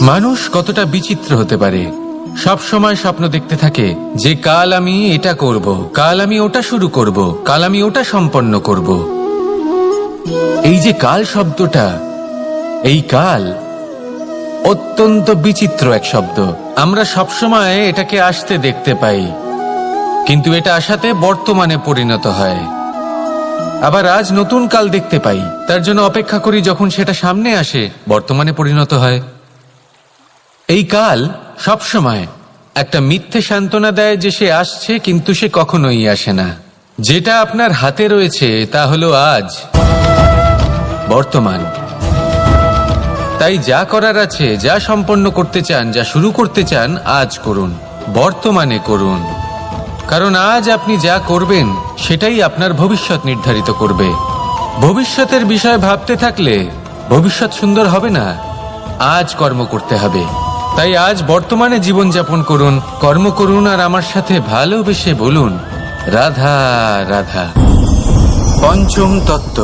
মানুষ কতটা বিচিত্র হতে পারে। সব সময় স্বপ্ন দেখতে থাকে যে কাল আমি এটা করব, কাল আমি ওটা শুরু করব, কাল আমি ওটা সম্পন্ন করব। এই যে কাল শব্দটা, এই কাল অত্যন্ত বিচিত্র এক শব্দ। আমরা সবসময় এটাকে আসতে দেখতে পাই, কিন্তু এটা আসাতে বর্তমানে পরিণত হয়। আবার আজ নতুন কাল দেখতে পাই, তার জন্য অপেক্ষা করি, যখন সেটা সামনে আসে বর্তমানে পরিণত হয়। এই কাল সবসময় একটা মিথ্যে সান্ত্বনা দেয় যে সে আসছে, কিন্তু সে কখনোই আসে না। যেটা আপনার হাতে রয়েছে তা হলো আজ, বর্তমান। তাই যা করার আছে, যা সম্পন্ন করতে চান, যা শুরু করতে চান, আজ করুন, বর্তমানে করুন। কারণ আজ আপনি যা করবেন সেটাই আপনার ভবিষ্যৎ নির্ধারিত করবে। ভবিষ্যতের বিষয় ভাবতে থাকলে ভবিষ্যৎ সুন্দর হবে না। আজ কর্ম করতে হবে। তাই আজ বর্তমানে জীবনযাপন করুন, কর্ম করুন, আর আমার সাথে ভালোবেসে বলুন রাধা রাধা। পঞ্চম তত্ত্ব,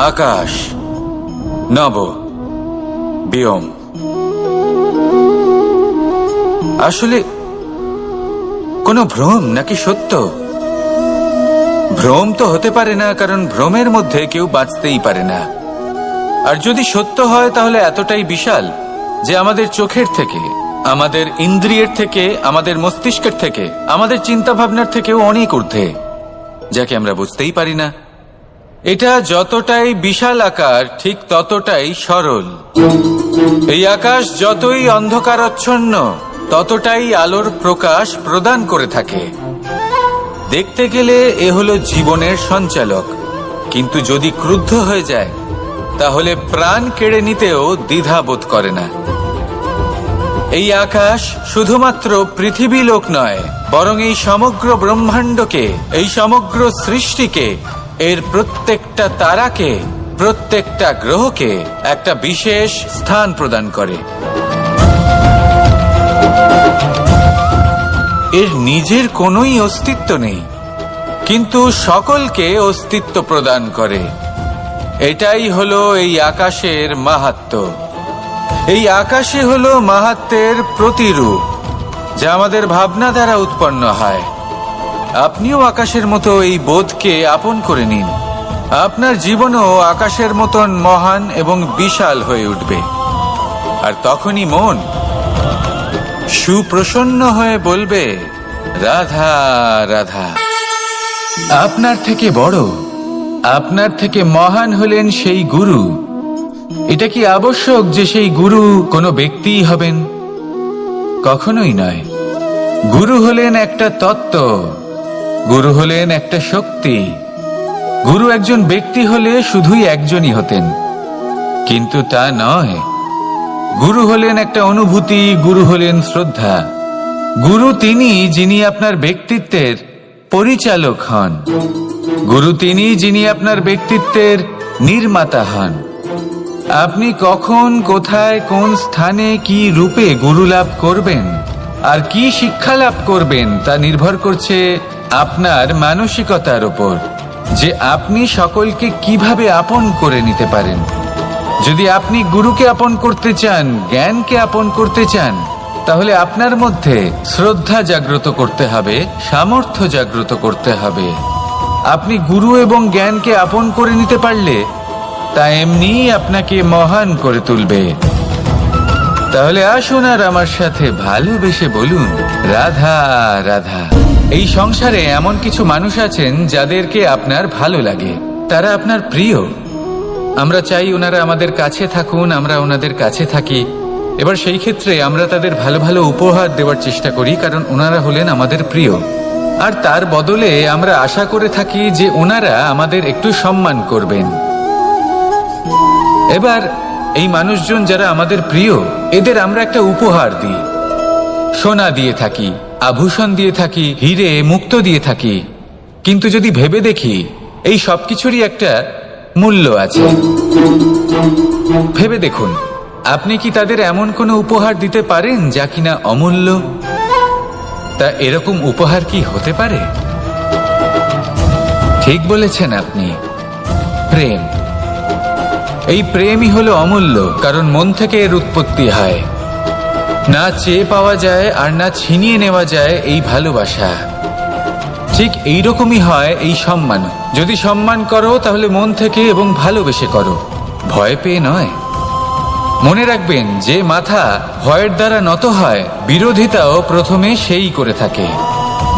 আকাশ, নব, ব্যোম। আসলে কোনো ভ্রম নাকি সত্য? ভ্রম তো হতে পারে না, কারণ ভ্রমের মধ্যে কেউ বাঁচতেই পারে না। আর যদি সত্য হয় তাহলে এতটাই বিশাল যে আমাদের চোখের থেকে, আমাদের ইন্দ্রিয়ের থেকে, আমাদের মস্তিষ্কের থেকে, আমাদের চিন্তা ভাবনার থেকেও অনেক ঊর্ধ্বে, যাকে আমরা বুঝতেই পারি না। এটা যতটাই বিশাল আকার, ঠিক ততটাই সরল। এই আকাশ যতই অন্ধকারাচ্ছন্ন, ততটাই আলোর প্রকাশ প্রদান করে থাকে। দেখতে গেলে এ হলো জীবনের সঞ্চালক, কিন্তু যদি ক্রুদ্ধ হয়ে যায় তাহলে প্রাণ কেড়ে নিতেও দ্বিধা বোধ করে না। এই আকাশ শুধুমাত্র পৃথিবী লোক নয়, বরং এই সমগ্র ব্রহ্মাণ্ডকে, এই সমগ্র সৃষ্টিকে, এর প্রত্যেকটা তারাকে, প্রত্যেকটা গ্রহকে একটা বিশেষ স্থান প্রদান করে। এর নিজের কোনোই অস্তিত্ব নেই, কিন্তু সকলকে অস্তিত্ব প্রদান করে। এটাই হলো এই আকাশের মাহাত্ম্য। এই আকাশে হলো মাহাত্ম্যের প্রতিরূপ, যা আমাদের ভাবনা দ্বারা উৎপন্ন হয়। আপনিও আকাশের মতো এই বোধকে আপন করে নিন। আপনার জীবনও আকাশের মতন মহান এবং বিশাল হয়ে উঠবে। আর তখনই মন সুপ্রসন্ন হয়ে বলবে রাধা রাধা। আপনার থেকে বড়, আপনার থেকে মহান হলেন সেই গুরু। এটা কি আবশ্যক যে সেই গুরু কোনো ব্যক্তিই হবেন? কখনোই নয়। গুরু হলেন একটা তত্ত্ব, গুরু হলেন একটা শক্তি। গুরু একজন ব্যক্তি হলে শুধুই একজনই হতেন, কিন্তু তা নয়। গুরু হলেন একটা অনুভূতি, গুরু হলেন শ্রদ্ধা। গুরু তিনি যিনি আপনার ব্যক্তিত্বের পরিচালক হন। গুরু তিনি যিনি আপনার ব্যক্তিত্বের নির্মাতা হন। আপনি কখন, কোথায়, কোন স্থানে, কি রূপে গুরু লাভ করবেন আর কি শিক্ষা লাভ করবেন তা নির্ভর করছে আপনার মানসিকতার উপর, যে আপনি সকলকে কিভাবে আপন করে নিতে পারেন। যদি আপনি গুরুকে আপন করতে চান, জ্ঞানকে আপন করতে চান, তাহলে আপনার মধ্যে শ্রদ্ধা জাগ্রত করতে হবে, সামর্থ্য জাগ্রত করতে হবে। আপনি গুরু এবং জ্ঞানকে আপন করে নিতে পারলে তা এমনিই আপনাকে মহান করে তুলবে। তাহলে আসুন আর আমার সাথে ভালোবেসে বলুন রাধা রাধা। এই সংসারে এমন কিছু মানুষ আছেন যাদেরকে আপনার ভালো লাগে, তারা আপনার প্রিয়। আমরা চাই ওনারা আমাদের কাছে থাকুন, আমরা ওনাদের কাছে থাকি। এবার সেই ক্ষেত্রে আমরা তাদের ভালো ভালো উপহার দেওয়ার চেষ্টা করি, কারণ ওনারা হলেন আমাদের প্রিয়। আর তার বদলে আমরা আশা করে থাকি যে ওনারা আমাদের একটু সম্মান করবেন। এবার এই মানুষজন যারা আমাদের প্রিয়, এদের আমরা একটা উপহার দিই। সোনা দিয়ে থাকি, আভূষণ দিয়ে থাকি, হিরে মুক্ত দিয়ে থাকি। কিন্তু যদি ভেবে দেখি, এই সবকিছুরই একটা মূল্য আছে। ভেবে দেখুন, আপনি কি তাদের এমন কোনো উপহার দিতে পারেন যা কিনা অমূল্য? তা এরকম উপহার কি হতে পারে? ঠিক বলেছেন আপনি, প্রেম। এই প্রেমই হলো অমূল্য, কারণ মন থেকে এর উৎপত্তি হয়। না চেয়ে পাওয়া যায় আর না ছিনিয়ে নেওয়া যায় এই ভালোবাসা। ঠিক এইরকমই হয় এই সম্মান। যদি সম্মান করো তাহলে মন থেকে এবং ভালোবেসে করো, ভয় পেয়ে নয়। মনে রাখবেন, যে মাথা ভয়ের দ্বারা নত হয়, বিরোধিতাও প্রথমে সেই করে থাকে।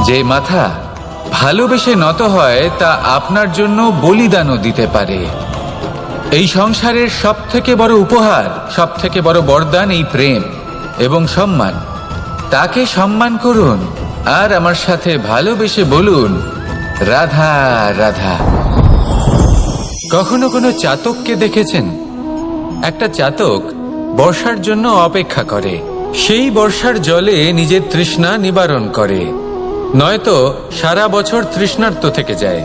যে মাথা ভালোবেসে নত হয় তা আপনার জন্য বলিদানও দিতে পারে। এই সংসারের সব থেকে বড় উপহার, সব থেকে বড় বরদান এই প্রেম এবং সম্মান। তাকে সম্মান করুন আর আমার সাথে ভালোবেসে বলুন, রাধা রাধা। কখনো কোনো চাতককে দেখেছেন? একটা চাতক বর্ষার জন্য অপেক্ষা করে। সেই বর্ষার জলে নিজের তৃষ্ণা নিবারণ করে, নয়তো সারা বছর তৃষ্ণার্ত থেকে যায়।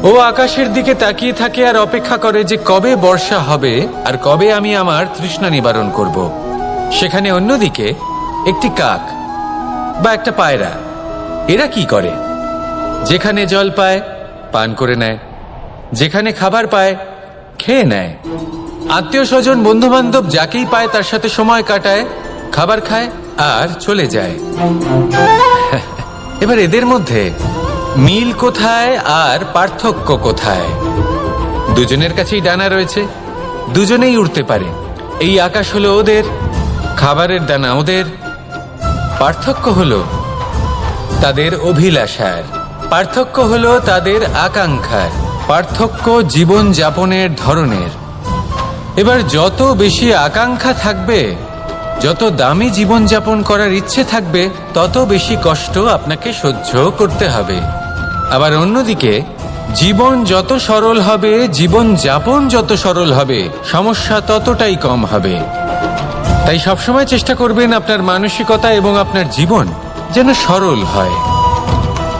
ও আকাশের দিকে তাকিয়ে থাকে আর অপেক্ষা করে যে কবে বর্ষা হবে আর কবে আমি আমার তৃষ্ণা নিবারণ করব। সেখানে অন্যদিকে একটি কাক বা একটা পায়রা, এরা কি করে? যেখানে জল পায় পান করে নেয়, যেখানে খাবার পায় খেয়ে নেয়, আত্মীয় স্বজন বন্ধু বান্ধব যাকেই পায় তার সাথে সময় কাটায়, খাবার খায় আর চলে যায়। এবার এদের মধ্যে মিল কোথায় আর পার্থক্য কোথায়? দুজনের কাছেই ডানা রয়েছে, দুজনেই উড়তে পারে। এই আকাশ হলো ওদের, খাবারের দানা ওদের। পার্থক্য হলো তাদের অভিলাষার, পার্থক্য হলো তাদের আকাঙ্ক্ষার, পার্থক্য জীবন যাপনের ধরনের। এবার যত বেশি আকাঙ্ক্ষা থাকবে, যত দামি জীবন যাপন করার ইচ্ছে থাকবে, তত বেশি কষ্ট আপনাকে সহ্য করতে হবে। আবার অন্যদিকে জীবন যত সরল হবে, জীবন যাপন যত সরল হবে, সমস্যা ততটাই কম হবে। তাই সবসময় চেষ্টা করবেন আপনার মানসিকতা এবং আপনার জীবন যেন সরল হয়।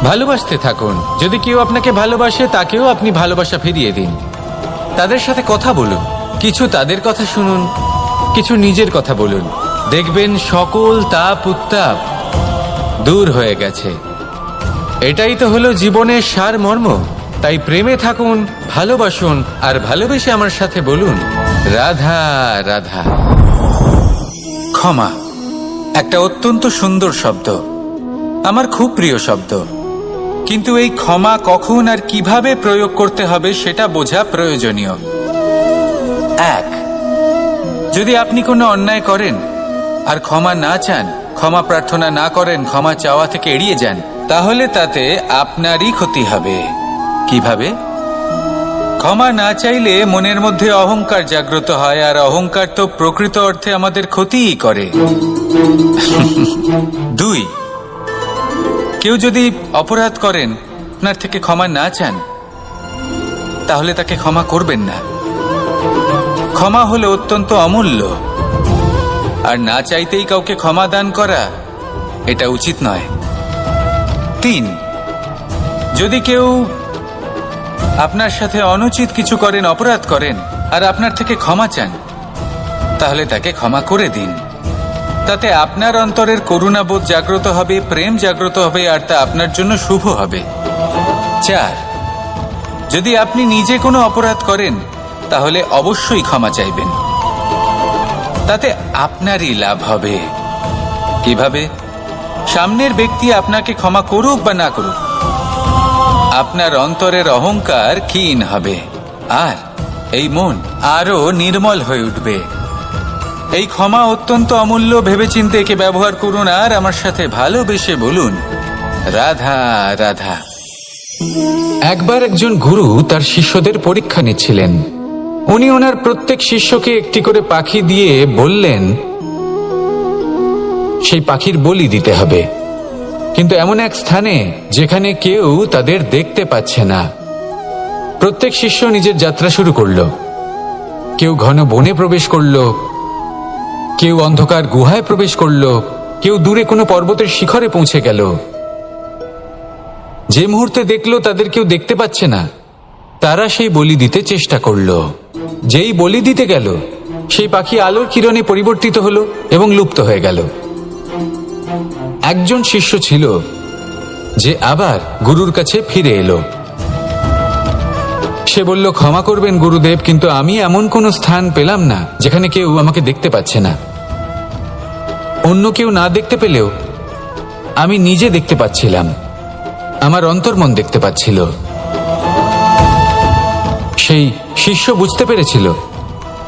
ভালোবাসতে থাকুন। যদি কেউ আপনাকে ভালোবাসে, তাকেও আপনি ভালোবাসা ফিরিয়ে দিন। তাদের সাথে কথা বলুন, কিছু তাদের কথা শুনুন, কিছু নিজের কথা বলুন। দেখবেন সকল তাপ উত্তাপ দূর হয়ে গেছে। এটাই তো হলো জীবনের সারমর্ম। তাই প্রেমে থাকুন, ভালোবাসুন, আর ভালোবেসে আমার সাথে বলুন, রাধা রাধা। ক্ষমা একটা অত্যন্ত সুন্দর শব্দ, আমার খুব প্রিয় শব্দ। কিন্তু এই ক্ষমা কখন আর কিভাবে প্রয়োগ করতে হবে সেটা বোঝা প্রয়োজনীয়। এক, যদি আপনি কোনো অন্যায় করেন আর ক্ষমা না চান, ক্ষমা প্রার্থনা না করেন, ক্ষমা চাওয়া থেকে এড়িয়ে যান, তাহলে তাতে আপনারই ক্ষতি হবে। কিভাবে? ক্ষমা না চাইলে মনের মধ্যে অহংকার জাগ্রত হয়, আর অহংকার তো প্রকৃত অর্থে আমাদের ক্ষতিই করে। দুই, কেউ যদি অপরাধ করেন, আপনার থেকে ক্ষমা না চান, তাহলে তাকে ক্ষমা করবেন না। ক্ষমা হলো অত্যন্ত অমূল্য, আর না চাইতেই কাউকে ক্ষমা দান করা এটা উচিত নয়। তিন, যদি কেউ আপনার সাথে অনুচিত কিছু করেন, অপরাধ করেন, আর আপনার থেকে ক্ষমা চান, তাহলে তাকে ক্ষমা করে দিন। তাতে আপনার অন্তরের করুণাবোধ জাগ্রত হবে, প্রেম জাগ্রত হবে, আর তা আপনার জন্য শুভ হবে। চার, যদি আপনি নিজে কোনো অপরাধ করেন, তাহলে অবশ্যই ক্ষমা চাইবেন। তাতে আপনারই লাভ হবে। কিভাবে? সামনের ব্যক্তি আপনাকে ক্ষমা করুক বা না করুক, আপনার অন্তরের অহংকার ক্ষীণ হবে, আর এই মন আরো নির্মল হয়ে উঠবে। এই ক্ষমা অত্যন্ত অমূল্য, ভেবেচিন্তে একে ব্যবহার করুন, আর আমার সাথে ভালোবেসে বলুন, রাধা রাধা। একবার একজন গুরু তার শিষ্যদের পরীক্ষা নিচ্ছিলেন। উনি ওনার প্রত্যেক শিষ্যকে একটি করে পাখি দিয়ে বললেন সেই পাখির বলি দিতে হবে, কিন্তু এমন এক স্থানে যেখানে কেউ তাদের দেখতে পাচ্ছে না। প্রত্যেক শিষ্য নিজের যাত্রা শুরু করল। কেউ ঘন বনে প্রবেশ করল, কেউ অন্ধকার গুহায় প্রবেশ করল, কেউ দূরে কোনো পর্বতের শিখরে পৌঁছে গেল। যে মুহূর্তে দেখলো তাদের কেউ দেখতে পাচ্ছে না, তারা সেই বলি দিতে চেষ্টা করল। যেই বলি দিতে গেল, সেই পাখি আলোর কিরণে পরিবর্তিত হলো এবং লুপ্ত হয়ে গেল। একজন শিষ্য ছিল যে আবার গুরুর কাছে ফিরে এলো। সে বলল, ক্ষমা করবেন গুরুদেব, কিন্তু আমি এমন কোনো স্থান পেলাম না যেখানে কেউ আমাকে দেখতে পাচ্ছে না। অন্য কেউ না দেখতে পেলেও আমি নিজে দেখতে পাচ্ছিলাম, আমার অন্তর্মন দেখতে পাচ্ছিল। সেই শিষ্য বুঝতে পেরেছিল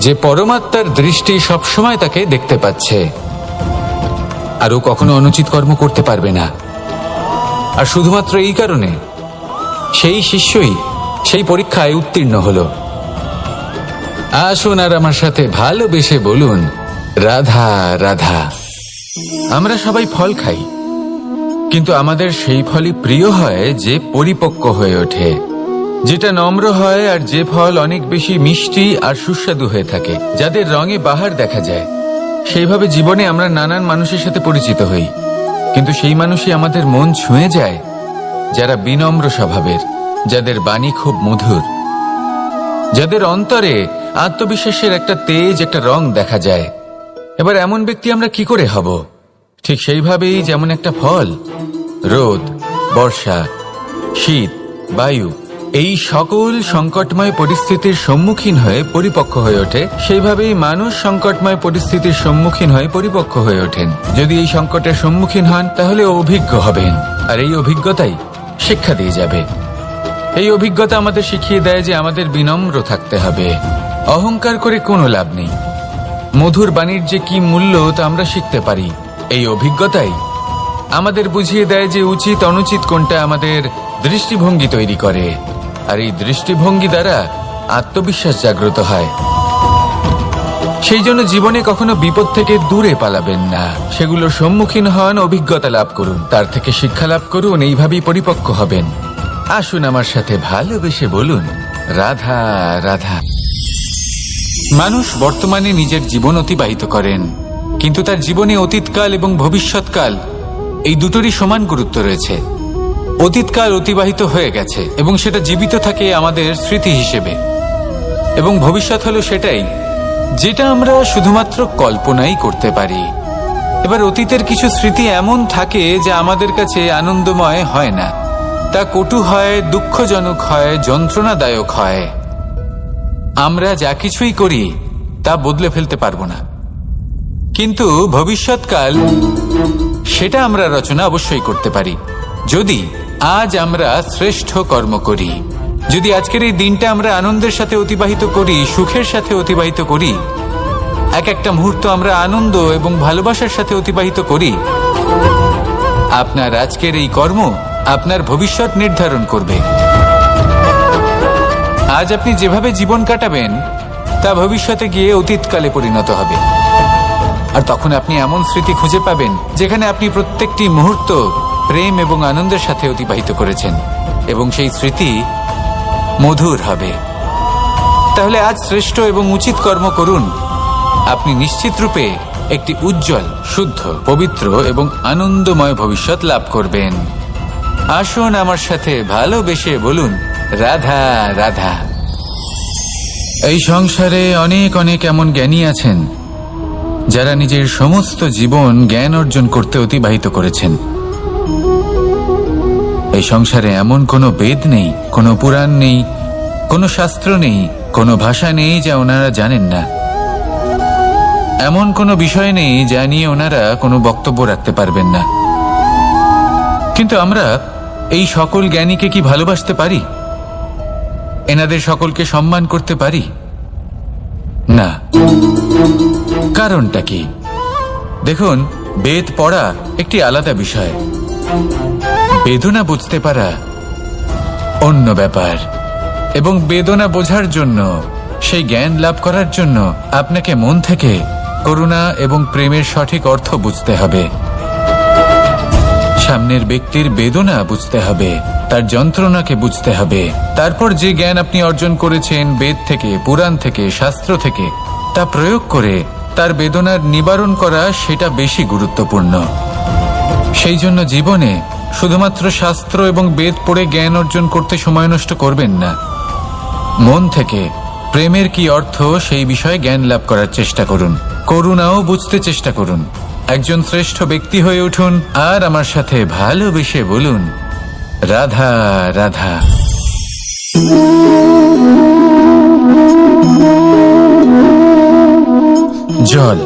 যে পরমাত্মার দৃষ্টি সবসময় তাকে দেখতে পাচ্ছে, আর ও কখনো অনুচিত কর্ম করতে পারবে না। আর শুধুমাত্র এই কারণে সেই শিষ্যই সেই পরীক্ষায় উত্তীর্ণ হল। আসুন আর আমার সাথে ভালোবেসে বলুন, রাধা রাধা। আমরা সবাই ফল খাই, কিন্তু আমাদের সেই ফলই প্রিয় হয় যে পরিপক্ক হয়ে ওঠে, যেটা নম্র হয়, আর যে ফল অনেক বেশি মিষ্টি আর সুস্বাদু হয়ে থাকে, যাদের রঙে বাহার দেখা যায়। সেইভাবে জীবনে আমরা নানান মানুষের সাথে পরিচিত হই, কিন্তু সেই মানুষই আমাদের মন ছুঁয়ে যায় যারা বিনম্র স্বভাবের, যাদের বাণী খুব মধুর, যাদের অন্তরে আত্মবিশ্বাসের একটা তেজ, একটা রং দেখা যায়। এবার এমন ব্যক্তি আমরা কি করে হব? ঠিক সেইভাবেই যেমন একটা ফল রোদ, বর্ষা, শীত, বায়ু এই সকল সংকটময় পরিস্থিতির সম্মুখীন হয়ে পরিপক্ক হয়ে ওঠে, সেইভাবেই মানুষ সংকটময় পরিস্থিতির সম্মুখীন হয়ে পরিপক্ক হয়ে ওঠেন। যদি এই সংকটের সম্মুখীন হন তাহলে অভিজ্ঞ হবেন, আর এই অভিজ্ঞতাই শিক্ষা দিয়ে যাবে। এই অভিজ্ঞতা আমাদের শিখিয়ে দেয় যে আমাদের বিনম্র থাকতে হবে, অহংকার করে কোনো লাভ নেই। মধুর বাণীর যে কি মূল্য তা আমরা শিখতে পারি। এই অভিজ্ঞতাই আমাদের বুঝিয়ে দেয় যে উচিত অনুচিত কোনটা, আমাদের দৃষ্টিভঙ্গি তৈরি করে, আর এই দৃষ্টিভঙ্গি দ্বারা আত্মবিশ্বাস জাগ্রত হয়। সেই জন্য জীবনে কখনো বিপদ থেকে দূরে পালাবেন না, সেগুলোর সম্মুখীন হন, অভিজ্ঞতা লাভ করুন, তার থেকে শিক্ষা লাভ করুন, এইভাবেই পরিপক্ক হবেন। আসুন আমার সাথে ভালোবেসে বলুন, রাধা রাধা। মানুষ বর্তমানে নিজের জীবন অতিবাহিত করেন, কিন্তু তার জীবনে অতীতকাল এবং ভবিষ্যৎকাল এই দুটোরই সমান গুরুত্ব রয়েছে। অতীতকাল অতিবাহিত হয়ে গেছে এবং সেটা জীবিত থাকে আমাদের স্মৃতি হিসেবে, এবং ভবিষ্যৎ হলো সেটাই যেটা আমরা শুধুমাত্র কল্পনাই করতে পারি। এবার অতীতের কিছু স্মৃতি এমন থাকে যা আমাদের কাছে আনন্দময় হয় না, তা কটু হয়, দুঃখজনক হয়, যন্ত্রণাদায়ক হয়। আমরা যা কিছুই করি তা বদলে ফেলতে পারবো না, কিন্তু ভবিষ্যৎকাল সেটা আমরা রচনা অবশ্যই করতে পারি, যদি আজ আমরা শ্রেষ্ঠ কর্ম করি। যদি আজকের এই দিনটা আমরা আনন্দের সাথে অতিবাহিত করি, সুখের সাথে অতিবাহিত করি, এক একটা মুহূর্ত আমরা আনন্দ এবং ভালোবাসার সাথে অতিবাহিত করি, আপনার আজকের এই কর্ম আপনার ভবিষ্যৎ নির্ধারণ করবে। আজ আপনি যেভাবে জীবন কাটাবেন তা ভবিষ্যতে গিয়ে অতীতকালে পরিণত হবে, আর তখন আপনি এমন স্মৃতি খুঁজে পাবেন যেখানে আপনি প্রত্যেকটি মুহূর্ত প্রেম এবং আনন্দের সাথে অতিবাহিত করেছেন, এবং সেই স্মৃতি মধুর হবে। তাহলে আজ শ্রেষ্ঠ এবং উচিত কর্ম করুন, আপনি নিশ্চিত রূপে একটি উজ্জ্বল, শুদ্ধ, পবিত্র এবং আনন্দময় ভবিষ্যৎ লাভ করবেন। আসুন আমার সাথে ভালোবেসে বলুন, রাধা রাধা। এই সংসারে অনেক অনেক এমন জ্ঞানী আছেন যারা নিজের সমস্ত জীবন জ্ঞান অর্জন করতে অতিবাহিত করেছেন। এই সংসারে এমন কোনো বেদ নেই, কোনো পুরাণ নেই, কোনো শাস্ত্র নেই, কোনো ভাষা নেই যা ওনারা জানেন না। এমন কোনো বিষয় নেই যা নিয়ে ওনারা কোনো বক্তব্য রাখতে পারবেন না। কিন্তু আমরা এই সকল জ্ঞানীকে কি ভালোবাসতে পারি? এনাদের সকলকে সম্মান করতে পারি না। কারণটা কি? দেখুন, বেদ পড়া একটি আলাদা বিষয়, বেদনা বুঝতে পারা অন্য ব্যাপার। এবং বেদনা বোঝার জন্য, সেই জ্ঞান লাভ করার জন্য আপনাকে মন থেকে করুণা এবং প্রেমের সঠিক অর্থ বুঝতে হবে। সামনের ব্যক্তির বেদনা বুঝতে হবে, তার যন্ত্রণাকে বুঝতে হবে। তারপর যে জ্ঞান আপনি অর্জন করেছেন বেদ থেকে, পুরাণ থেকে, শাস্ত্র থেকে, তা প্রয়োগ করে তার বেদনার নিবারণ করা, সেটা বেশি গুরুত্বপূর্ণ। সেই জন্য জীবনে শুধুমাত্র শাস্ত্র এবং বেদ পড়ে জ্ঞান অর্জন করতে সময় নষ্ট করবেন না। মন থেকে প্রেমের কি অর্থ সেই বিষয়ে জ্ঞান লাভ করার চেষ্টা করুন, করুণাও বুঝতে চেষ্টা করুন। একজন শ্রেষ্ঠ ব্যক্তি হয়ে উঠুন, আর আমার সাথে ভালোবেসে বলুন, রাধা রাধা। জল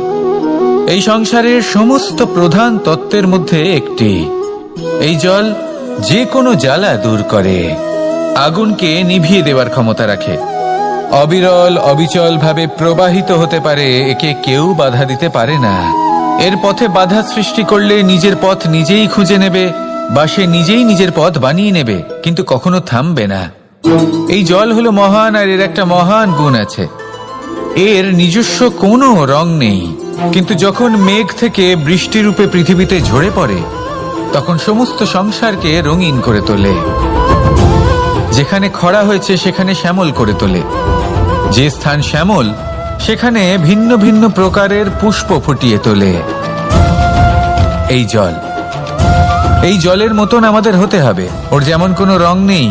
এই সংসারের সমস্ত প্রধান তত্ত্বের মধ্যে একটি। এই জল যে কোনো জ্বালা দূর করে, আগুনকে নিভিয়ে দেওয়ার ক্ষমতা রাখে, অবিরল অবিচল ভাবে প্রবাহিত হতে পারে, একে কেউ বাধা দিতে পারে না। এর পথে বাধা সৃষ্টি করলে নিজের পথ নিজেই খুঁজে নেবে বা সে নিজেই নিজের পথ বানিয়ে নেবে, কিন্তু কখনো থামবে না। এই জল হলো মহান, আর এর একটা মহান গুণ আছে, এর নিজস্ব কোনো রং নেই। কিন্তু যখন মেঘ থেকে বৃষ্টিরূপে পৃথিবীতে ঝরে পড়ে, তখন সমস্ত সংসারকে রঙিন করে তোলে। যেখানে খরা হয়েছে সেখানে শ্যামল করে তোলে, যে স্থান শ্যামল সেখানে ভিন্ন ভিন্ন প্রকারের পুষ্প ফুটিয়ে তোলে। এই জল, এই জলের মতন আমাদের হতে হবে। ওর যেমন কোনো রং নেই,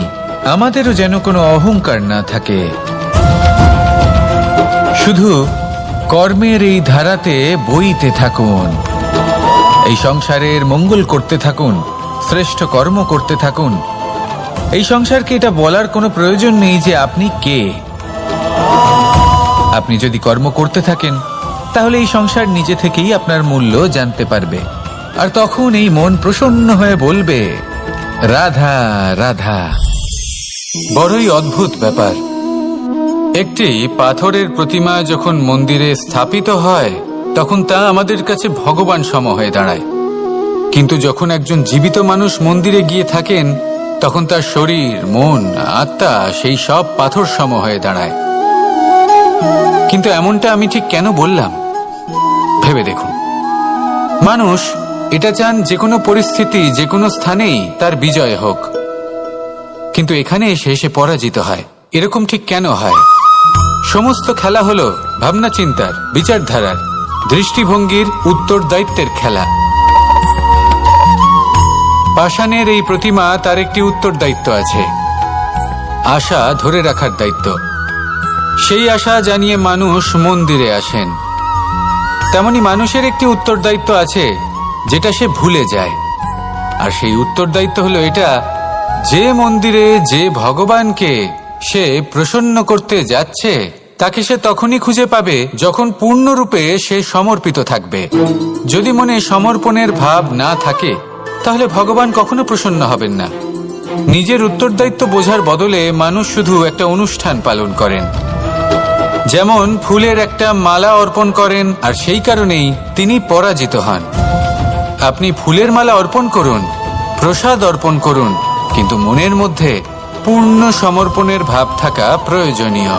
আমাদেরও যেন কোনো অহংকার না থাকে। শুধু কর্মের এই ধারাতে বইতে থাকুন, এই সংসারের মঙ্গল করতে থাকুন, শ্রেষ্ঠ কর্ম করতে থাকুন। এই সংসারকে এটা বলার কোনো প্রয়োজন নেই যে আপনি কে। আপনি যদি কর্ম করতে থাকেন, তাহলে এই সংসার নিজে থেকেই আপনার মূল্য জানতে পারবে, আর তখন এই মন প্রসন্ন হয়ে বলবে, রাধা রাধা। বড়ই অদ্ভুত ব্যাপার, একটি পাথরের প্রতিমা যখন মন্দিরে স্থাপিত হয়, তখন তা আমাদের কাছে ভগবান সম হয়ে দাঁড়ায়। কিন্তু যখন একজন জীবিত মানুষ মন্দিরে গিয়ে থাকেন, তখন তার শরীর, মন, আত্মা সেই সব পাথর সম হয়ে দাঁড়ায়। কিন্তু এমনটা আমি ঠিক কেন বললাম ভেবে দেখুন। মানুষ এটা চান যে কোনো পরিস্থিতি, যে কোনো স্থানেই তার বিজয় হোক, কিন্তু এখানে এসে সে পরাজিত হয়। এরকম ঠিক কেন হয়? সমস্ত খেলা হলো ভাবনা চিন্তার, বিচারধারার, দৃষ্টিভঙ্গির, উত্তরদায়িত্বের খেলা। পাষাণের এই প্রতিমা, তার একটি উত্তরদায়িত্ব আছে, আশা ধরে রাখার দায়িত্ব। সেই আশা জানিয়ে মানুষ মন্দিরে আসেন। তেমনি মানুষের একটি উত্তরদায়িত্ব আছে, যেটা সে ভুলে যায়। আর সেই উত্তরদায়িত্ব হলো এটা, যে মন্দিরে যে ভগবানকে সে প্রসন্ন করতে যাচ্ছে, তাকে সে তখনই খুঁজে পাবে যখন পূর্ণরূপে সে সমর্পিত থাকবে। যদি মনে সমর্পণের ভাব না থাকে, তাহলে ভগবান কখনো প্রসন্ন হবেন না। নিজের উত্তরদায়িত্ব বোঝার বদলে মানুষ শুধু একটা অনুষ্ঠান পালন করেন। যেমন ফুলের একটা মালা অর্পণ করেন, আর সেই কারণেই তিনি পরাজিত হন। আপনি ফুলের মালা অর্পণ করুন, প্রসাদ অর্পণ করুন, কিন্তু মনের মধ্যে পূর্ণ সমর্পণের ভাব থাকা প্রয়োজনীয়।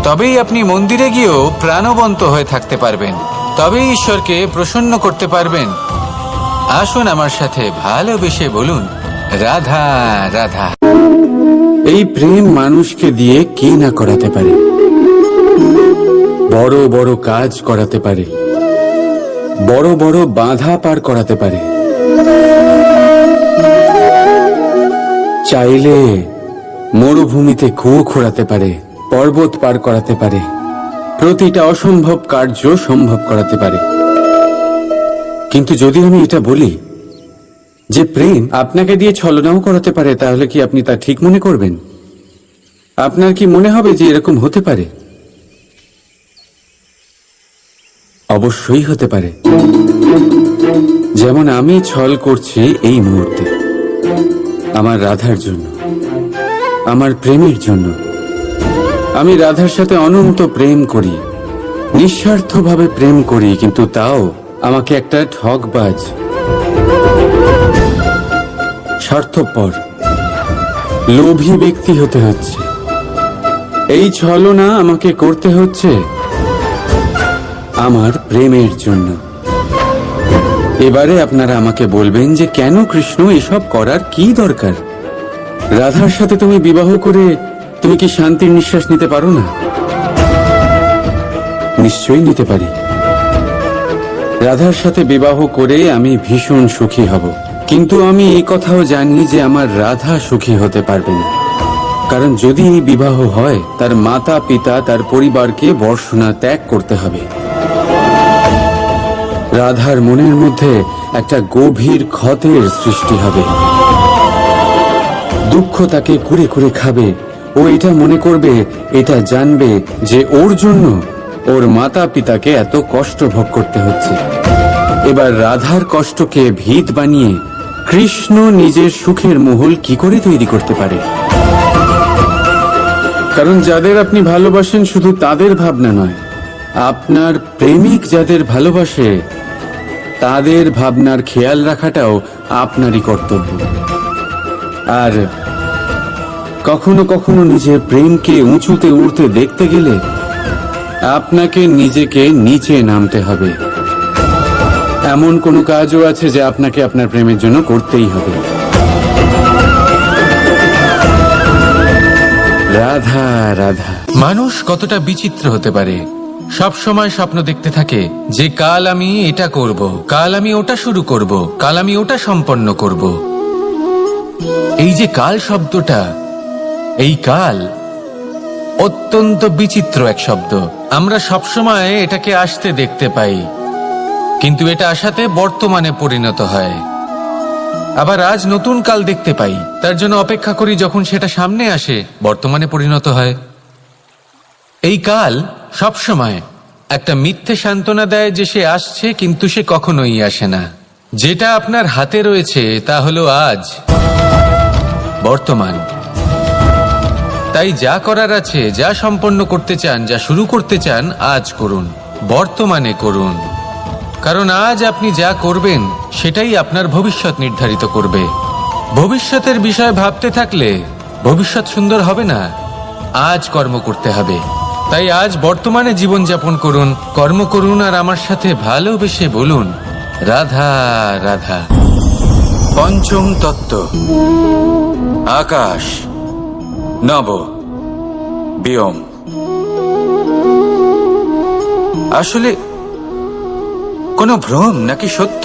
তবেই আপনি মন্দিরে গিয়েও প্রাণবন্ত হয়ে থাকতে পারবেন, তবেই ঈশ্বরকে প্রসন্ন করতে পারবেন। আসুন আমার সাথে ভালোবেসে বলুন, রাধা রাধা। এই প্রেম মানুষকে দিয়ে কি না করাতে পারে, বড় বড় কাজ করাতে পারে, বড় বড় বাধা পার করাতে পারে। চাইলে মরুভূমিতে কুয়ো খোঁড়াতে পারে, পর্বত পার করাতে পারে, প্রতিটা অসম্ভব কার্য সম্ভব করাতে পারে। কিন্তু যদি আমি এটা বলি যে প্রেম আপনাকে দিয়ে ছলনাও করাতে পারে, তাহলে কি আপনি তা ঠিক মনে করবেন? আপনার কি মনে হবে যে এরকম হতে পারে? অবশ্যই হতে পারে। যেমন আমি ছল করছি এই মুহূর্তে, আমার রাধার জন্য, আমার প্রেমের জন্য। আমি রাধার সাথে অনন্ত প্রেম করি, নিঃস্বার্থভাবে প্রেম করি, কিন্তু তাও আমাকে একটা ঠকবাজ, স্বার্থপর, লোভী ব্যক্তি হতে হচ্ছে। এই ছলনা আমাকে করতে হচ্ছে আমার প্রেমের জন্য। এবারে আপনারা আমাকে বলবেন যে কেন কৃষ্ণ এসব করার কি দরকার? রাধার সাথে তুমি বিবাহ করে তুমি কি শান্তির নিঃশ্বাস নিতে পারো না? নিশ্চয়ই নিতে পারি। রাধার সাথে বিবাহ করে আমি ভীষণ সুখী হব, কিন্তু আমি এই কথাও জানি যে আমার রাধা সুখী হতে পারবে না। কারণ যদি এই বিবাহ হয়, তার মাতা পিতা, তার পরিবারকে বর্ষণা ত্যাগ করতে হবে। রাধার মনের মধ্যে একটা গভীর ক্ষতের সৃষ্টি হবে, দুঃখ তাকে কুরে কুরে খাবে। ও এটা মনে করবে, এটা জানবে যে ওর জন্য ওর মাতা পিতাকে এত কষ্ট ভোগ করতে হচ্ছে। এবার রাধার কষ্টকে ভিত বানিয়ে কৃষ্ণ নিজের সুখের মহল কি করে তৈরি করতে পারে? কারণ যাদের আপনি ভালোবাসেন শুধু তাদের ভাবনা নয়, আপনার প্রেমিক যাদের ভালোবাসে তাদের ভাবনার খেয়াল রাখাটাও আপনারই কর্তব্য। আর কখনো কখনো নিজের প্রেমকে উঁচুতে উঠতে দেখতে গেলে আপনাকে নিজেকে নিচে নামতে হবে। এমন কোনো কাজও আছে যা আপনাকে আপনার প্রেমের জন্য করতেই হবে। রাধা রাধা। মানুষ কতটা বিচিত্র হতে পারে। সব সময় স্বপ্ন দেখতে থাকে যে কাল আমি এটা করব, কাল আমি ওটা শুরু করব, কাল আমি ওটা সম্পন্ন করব। এই যে কাল শব্দটা, এই কাল অত্যন্ত বিচিত্র এক শব্দ। আমরা সবসময় এটাকে আসতে দেখতে পাই, কিন্তু এটা আসাতে বর্তমানে পরিণত হয়। আবার আজ নতুন কাল দেখতে পাই, তার জন্য অপেক্ষা করি, যখন সেটা সামনে আসে বর্তমানে পরিণত হয়। এই কাল সবসময় একটা মিথ্যে সান্ত্বনা দেয় যে সে আসছে, কিন্তু সে কখনোই আসে না। যেটা আপনার হাতে রয়েছে তা হলো আজ, বর্তমান। তাই যা করার আছে, যা সম্পন্ন করতে চান, যা শুরু করতে চান, আজ করুন, বর্তমানে করুন। কারণ আজ আপনি যা করবেন সেটাই আপনার ভবিষ্যৎ নির্ধারিত করবে। ভবিষ্যতের বিষয় ভাবতে থাকলে ভবিষ্যৎ সুন্দর হবে না। আজ কর্ম করতে হবে। তাই আজ বর্তমানে জীবনযাপন করুন, কর্ম করুন, আর আমার সাথে ভালোবেসে বলুন রাধা রাধা। পঞ্চম তত্ত্ব, আকাশ, নব, ব্যোম। আসলে কোনো ভ্রম নাকি সত্য?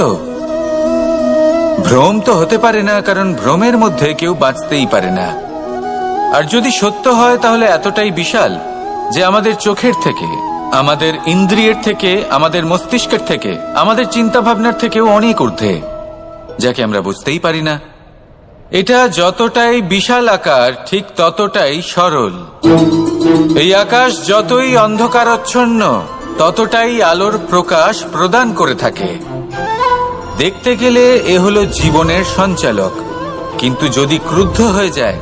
ভ্রম তো হতে পারে না, কারণ ভ্রমের মধ্যে কেউ বাঁচতেই পারে না। আর যদি সত্য হয় তাহলে এতটাই বিশাল যে আমাদের চোখের থেকে, আমাদের ইন্দ্রিয়ের থেকে, আমাদের মস্তিষ্কের থেকে, আমাদের চিন্তা ভাবনার থেকেও অনেক ঊর্ধ্বে, যাকে আমরা বুঝতেই পারি না। এটা যতটাই বিশাল আকার, ঠিক ততটাই সরল। এই আকাশ যতই অন্ধকারাচ্ছন্ন, ততটাই আলোর প্রকাশ প্রদান করে থাকে। দেখতে গেলে এ হলো জীবনের সঞ্চালক, কিন্তু যদি ক্রুদ্ধ হয়ে যায়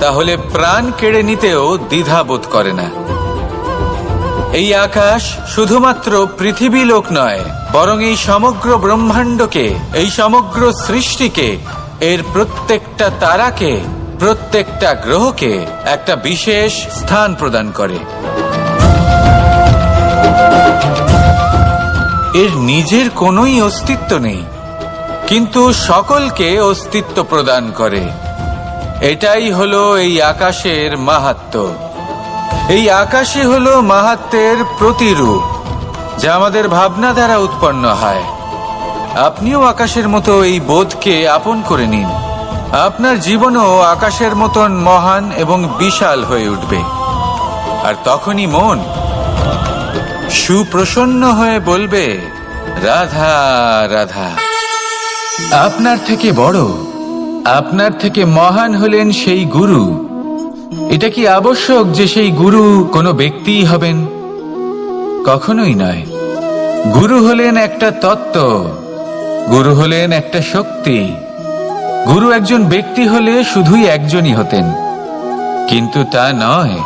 তাহলে প্রাণ কেড়ে নিতেও দ্বিধাবোধ করে না। এই আকাশ শুধুমাত্র পৃথিবী লোক নয়, বরং এই সমগ্র ব্রহ্মাণ্ডকে, এই সমগ্র সৃষ্টিকে, এর প্রত্যেকটা তারাকে, প্রত্যেকটা গ্রহকে একটা বিশেষ স্থান প্রদান করে। এর নিজের কোনোই অস্তিত্ব নেই, কিন্তু সকলকে অস্তিত্ব প্রদান করে। এটাই হলো এই আকাশের মাহাত্ম্য। এই আকাশই হলো মাহাত্ম্যের প্রতিরূপ, যা আমাদের ভাবনা দ্বারা উৎপন্ন হয়। আপনিও আকাশের মতো এই বোধকে আপন করে নিন। আপনার জীবনও আকাশের মতন মহান এবং বিশাল হয়ে উঠবে। আর তখনই মন সুপ্রসন্ন হয়ে বলবে রাধা রাধা। আপনার থেকে বড়, আপনার থেকে মহান হলেন সেই গুরু। এটা কি আবশ্যক যে সেই গুরু কোনো ব্যক্তিই হবেন? কখনোই নয়। গুরু হলেন একটা তত্ত্ব, গুরু হলেন একটা শক্তি। গুরু একজন ব্যক্তি হলে শুধুই একজনই হতেন, কিন্তু তা নয়।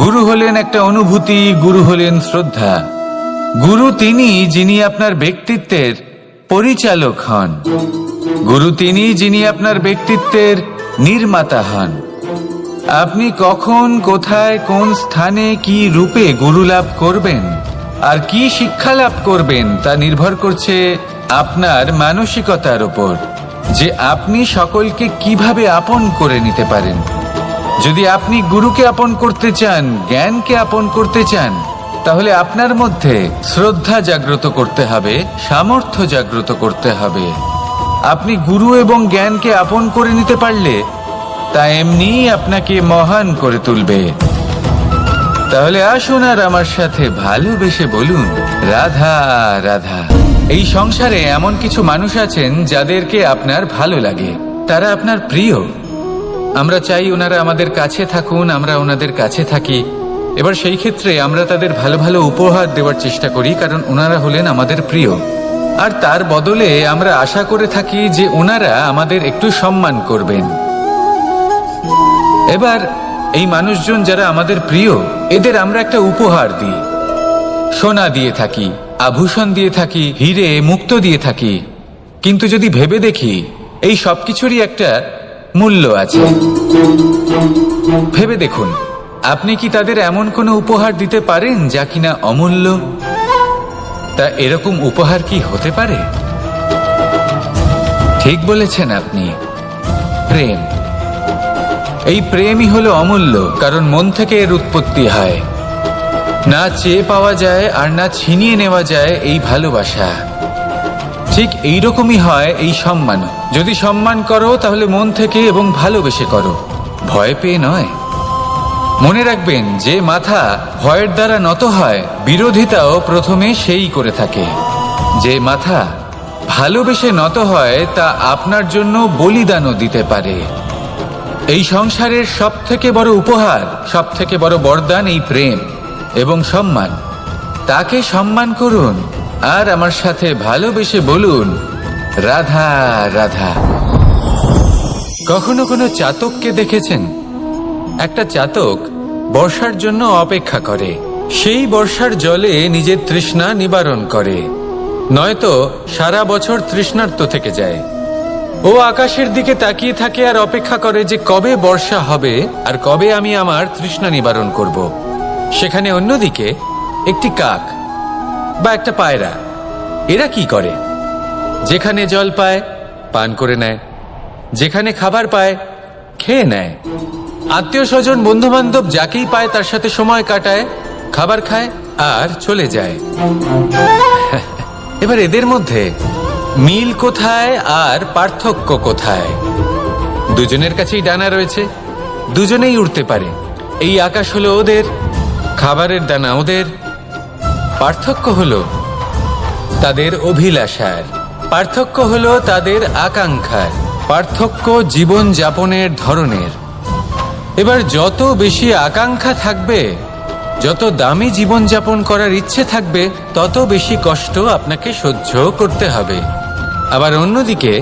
গুরু হলেন একটা অনুভূতি, গুরু হলেন শ্রদ্ধা। গুরু তিনি যিনি আপনার ব্যক্তিত্বের পরিচালক হন। গুরু তিনি যিনি আপনার ব্যক্তিত্বের নির্মাতা হন। আপনি কখন, কোথায়, কোন স্থানে, কি রূপে গুরু লাভ করবেন আর কি শিক্ষা লাভ করবেন তা নির্ভর করছে আপনার মানসিকতার উপর, যে আপনি সকলকে কিভাবে আপন করে নিতে পারেন। যদি আপনি গুরুকে আপন করতে চান, জ্ঞানকে আপন করতে চান, তাহলে আপনার মধ্যে শ্রদ্ধা জাগ্রত করতে হবে, সামর্থ্য জাগ্রত করতে হবে। আপনি গুরু এবং জ্ঞানকে আপন করে নিতে পারলে তা এমনিই আপনাকে মহান করে তুলবে। তাহলে আসুন আর আমার সাথে ভালোবেসে বলুন রাধা রাধা। এই সংসারে এমন কিছু মানুষ আছেন যাদেরকে আপনার ভালো লাগে, তারা আপনার প্রিয়। আমরা চাই ওনারা আমাদের কাছে থাকুন, আমরা ওনাদের কাছে থাকি, এবার সেই ক্ষেত্রে আমরা তাদের ভালো ভালো উপহার দেওয়ার চেষ্টা করি, কারণ ওনারা হলেন আমাদের প্রিয়। আর তার বদলে আমরা আশা করে থাকি যে ওনারা আমাদের একটু সম্মান করবেন। এবার এই মানুষজন যারা আমাদের প্রিয়, এদের আমরা একটা উপহার দিই। সোনা দিয়ে থাকি, আভূষণ দিয়ে থাকি, হিরে মুক্ত দিয়ে থাকি। কিন্তু যদি ভেবে দেখি, এই সবকিছুরই একটা মূল্য আছে। ভেবে দেখুন, আপনি কি তাদের এমন কোনো উপহার দিতে পারেন যা কিনা অমূল্য? তা এরকম উপহার কি হতে পারে? ঠিক বলেছেন আপনি, প্রেম। এই প্রেমই হলো অমূল্য, কারণ মন থেকে এর উৎপত্তি হয়। না চেয়ে পাওয়া যায় আর না ছিনিয়ে নেওয়া যায় এই ভালোবাসা। ঠিক এইরকমই হয় এই সম্মান। যদি সম্মান করো তাহলে মন থেকে এবং ভালোবেসে করো, ভয় পেয়ে নয়। মনে রাখবেন, যে মাথা ভয়ের দ্বারা নত হয়, বিরোধিতাও প্রথমে সেই করে থাকে। যে মাথা ভালোবেসে নত হয়, তা আপনার জন্য বলিদানও দিতে পারে। এই সংসারের সব থেকে বড় উপহার, সব থেকে বড় বরদান এই প্রেম এবং সম্মান। তাকে সম্মান করুন আর আমার সাথে ভালোবেসে বলুন, রাধা রাধা। কখনো কোনো চাতককে দেখেছেন? একটা চাতক বর্ষার জন্য অপেক্ষা করে। সেই বর্ষার জলে নিজের তৃষ্ণা নিবারণ করে, নয়তো সারা বছর তৃষ্ণার্ত থেকে যায়। ও আকাশের দিকে তাকিয়ে থাকে আর অপেক্ষা করে যে কবে বর্ষা হবে আর কবে আমি আমার তৃষ্ণা নিবারণ করব। সেখানে অন্যদিকে একটি কাক বা একটা পায়রা, এরা কি করে? যেখানে জল পায় পান করে নেয়, যেখানে খাবার পায় খেয়ে নেয়, আত্মীয় স্বজন বন্ধু বান্ধব যাকেই পায় তার সাথে সময় কাটায়, খাবার খায় আর চলে যায়। এবার এদের মধ্যে মিল কোথায় আর পার্থক্য কোথায়? দুজনের কাছেই ডানা রয়েছে, দুজনেই উড়তে পারে। এই আকাশ হলো ওদের, খাবারের দানা ওদের। পার্থক্য হলো তাদের অভিলাষার, পার্থক্য হলো তাদের আকাঙ্ক্ষার, পার্থক্য জীবন যাপনের ধরনের। এবার যত বেশি আকাঙ্ক্ষা থাকবে, যত দামি জীবন যাপন করার ইচ্ছে থাকবে, তত বেশি কষ্ট আপনাকে সহ্য করতে হবে। আবার অন্যদিকে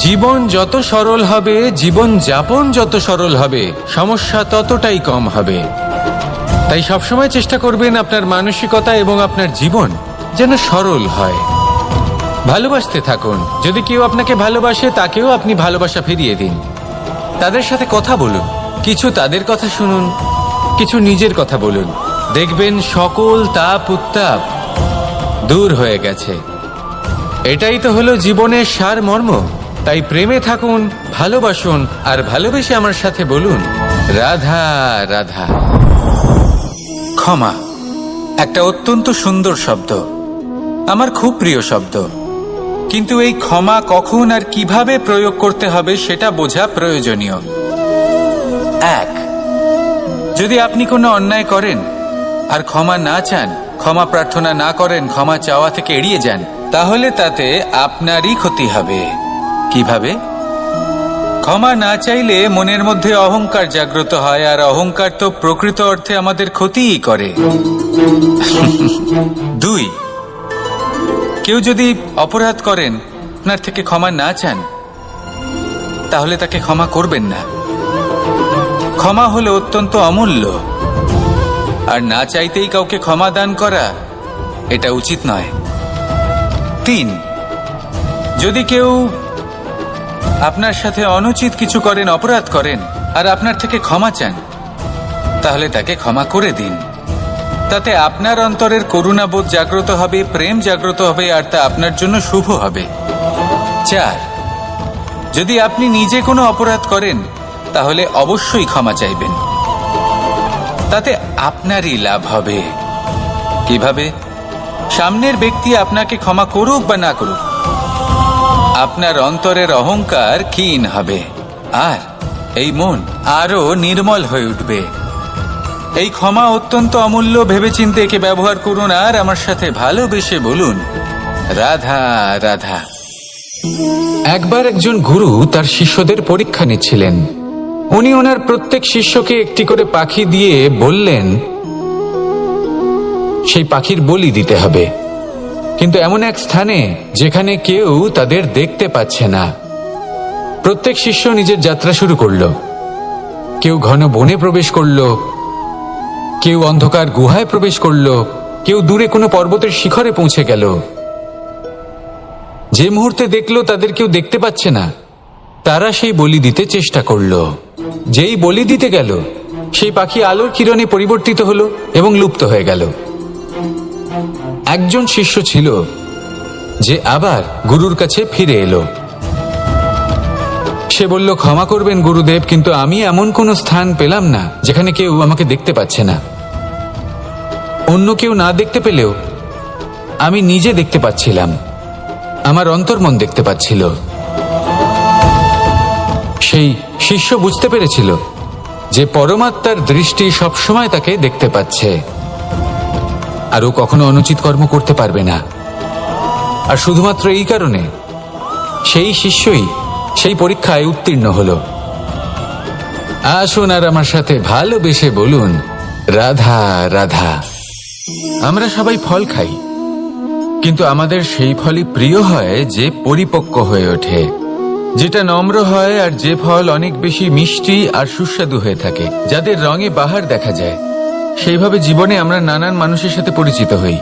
জীবন যত সরল হবে, জীবন যাপন যত সরল হবে, সমস্যা ততটাই কম হবে। তাই সবসময় চেষ্টা করবেন আপনার মানসিকতা এবং আপনার জীবন যেন সরল হয়। ভালোবাসতে থাকুন। যদি কেউ আপনাকে ভালোবাসে, তাকেও আপনি ভালোবাসা ফিরিয়ে দিন। তাদের সাথে কথা বলুন, কিছু তাদের কথা শুনুন, কিছু নিজের কথা বলুন। দেখবেন সকল তাপ উত্তাপ দূর হয়ে গেছে। এটাই তো হলো জীবনের সারমর্ম। তাই প্রেমে থাকুন, ভালোবাসুন, আর ভালোবেসে আমার সাথে বলুন, রাধা রাধা। ক্ষমা একটা অত্যন্ত সুন্দর শব্দ, আমার খুব প্রিয় শব্দ। কিন্তু এই ক্ষমা কখন আর কিভাবে প্রয়োগ করতে হবে সেটা বোঝা প্রয়োজনীয়। এক, যদি আপনি কোনো অন্যায় করেন আর ক্ষমা না চান, ক্ষমা প্রার্থনা না করেন, ক্ষমা চাওয়া থেকে এড়িয়ে যান, তাহলে তাতে আপনারই ক্ষতি হবে। কিভাবে? ক্ষমা না চাইলে মনের মধ্যে অহংকার জাগ্রত হয়, আর অহংকার তো প্রকৃত অর্থে আমাদের ক্ষতিই করে। দুই, কেউ যদি অপরাধ করেন, আপনার থেকে ক্ষমা না চান, তাহলে তাকে ক্ষমা করবেন না। ক্ষমা হলো অত্যন্ত অমূল্য, আর না চাইতেই কাউকে ক্ষমা দান করা এটা উচিত নয়। তিন, যদি কেউ আপনার সাথে অনুচিত কিছু করেন, অপরাধ করেন, আর আপনার থেকে ক্ষমা চান, তাহলে তাকে ক্ষমা করে দিন। তাতে আপনার অন্তরের করুণাবোধ জাগ্রত হবে, প্রেম জাগ্রত হবে, আর তা আপনার জন্য শুভ হবে। চার, যদি আপনি নিজে কোনো অপরাধ করেন, তাহলে অবশ্যই ক্ষমা চাইবেন। তাতে আপনারই লাভ হবে। কিভাবে? সামনের ব্যক্তি আপনাকে ক্ষমা করুক বা না করুক, আপনার অন্তরের অহংকার ক্ষীণ হবে, আর এই মন আরো নির্মল হয়ে উঠবে। এই ক্ষমা অত্যন্ত অমূল্য, ভেবেচিন্তে একে ব্যবহার করুন, আর আমার সাথে ভালোবেসে বলুন, রাধা রাধা। একবার একজন গুরু তার শিষ্যদের পরীক্ষা নিচ্ছিলেন। উনি ওনার প্রত্যেক শিষ্যকে একটি করে পাখি দিয়ে বললেন, সেই পাখির বলি দিতে হবে, কিন্তু এমন এক স্থানে যেখানে কেউ তাদের দেখতে পাচ্ছে না। প্রত্যেক শিষ্য নিজের যাত্রা শুরু করলো। কেউ ঘন বনে প্রবেশ করলো, কেউ অন্ধকার গুহায় প্রবেশ করলো, কেউ দূরে কোনো পর্বতের শিখরে পৌঁছে গেল। যে মুহূর্তে দেখলো তাদের কেউ দেখতে পাচ্ছে না, তারা সেই বলি দিতে চেষ্টা করলো। যেই বলি দিতে গেল, সেই পাখি আলোর কিরণে পরিবর্তিত হলো এবং লুপ্ত হয়ে গেল। একজন শিষ্য ছিল যে আবার গুরুর কাছে ফিরে এলো। সে বলল, ক্ষমা করবেন গুরুদেব, কিন্তু আমি এমন কোনো স্থান পেলাম না যেখানে কেউ আমাকে দেখতে পাচ্ছে না। অন্য কেউ না দেখতে পেলেও আমি নিজে দেখতে পাচ্ছিলাম, আমার অন্তর্মন দেখতে পাচ্ছিল। সেই শিষ্য বুঝতে পেরেছিল যে পরমাত্মার দৃষ্টি সবসময় তাকে দেখতে পাচ্ছে, আর ও কখনো অনুচিত কর্ম করতে পারবে না। আর শুধুমাত্র এই কারণে সেই শিষ্যই সেই পরীক্ষায় উত্তীর্ণ হলো। আসুন আর আমার সাথে ভালোবেসে বলুন, রাধা রাধা। আমরা সবাই ফল খাই, কিন্তু আমাদের সেই ফলই প্রিয় হয় যে পরিপক্ক হয়ে ওঠে, যেটা নম্র হয়, আর যে ফল অনেক বেশি মিষ্টি আর সুস্বাদু হয়ে থাকে, যাদের রঙে বাহার দেখা যায়। সেইভাবে জীবনে আমরা নানান মানুষের সাথে পরিচিত হই,